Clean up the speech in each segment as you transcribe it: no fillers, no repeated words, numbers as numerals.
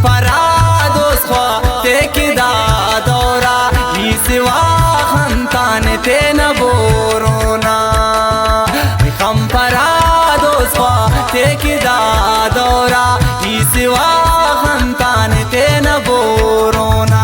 parados khwa tekida dora iswa khantan te na borona kham parados khwa tekida dora iswa khantan te na borona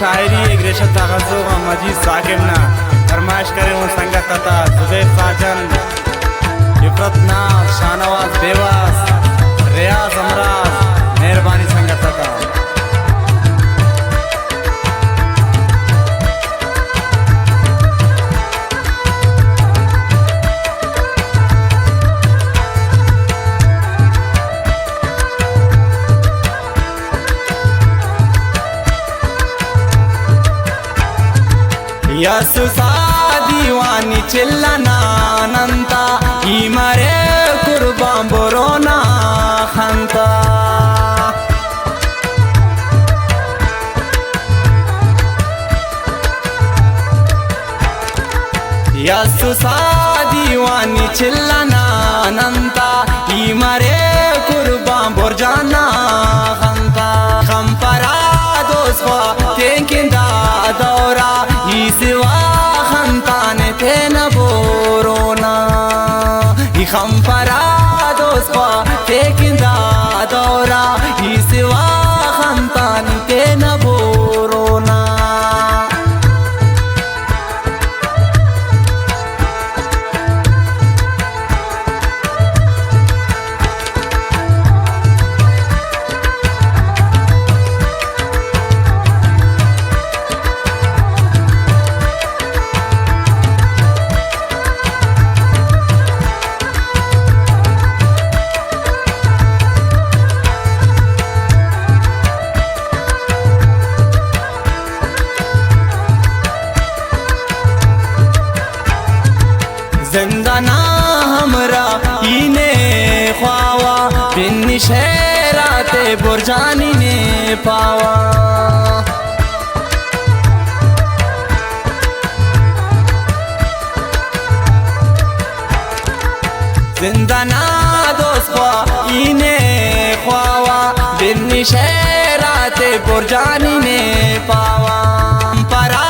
शायरी एक रेशद तागज़ो मजीद साकिब ना फरमाइश करे हूँ संगत तथा जुबैर साजन इफरत नाज शाहनवाज देवास रियाज अमराज मेहरबानी संगत तथा यसु सा दीवानी चिल्लना नंता ही मरे कुर्बान बोरोना खंता यसु सा दीवानी चिल्लना नंता ही मरे कुर्बान बोर जाना खंता खम परा दोस्वा तेंकिंदा दौरा इसवा खंतान थे न बोरोना खम parados khwa tekinda dora इसवा खंतान थे न बोरोना जिंदाना हमरा इने ख्वावा बिन शहराते बुरजानी ने पावा जिंदाना दोस्वा इने ख्वावा बिन शहराते बुरजानी ने पावा परा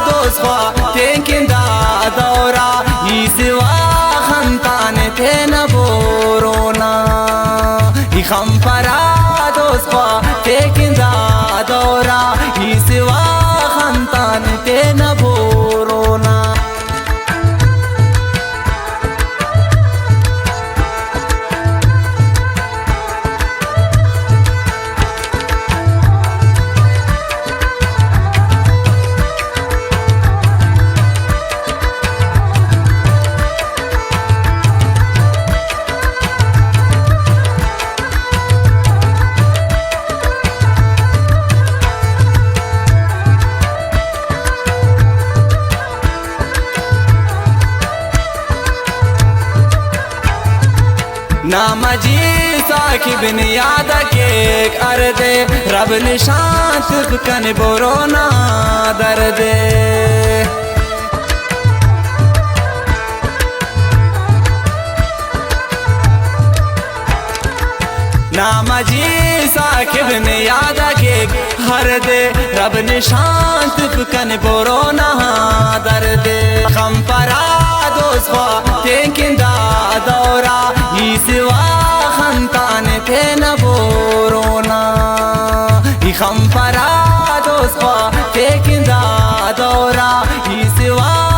दोस्वा तेंकिंदा दौरा इसवा खंतान थे न बोरोना खम parados khwa tekinda dora इसवा खंतान थे न बोरोना नामजी साकिब ने याद के अर्दे रब निशांत कन बोरोना दर्दे नामजी साकिब ने याद के हर दे रब निशांत कन बोरोना दर्दे खम parados khwa tekinda dora इसवा खंतान थे न बोरोना खम parados khwa tekinda dora इसवा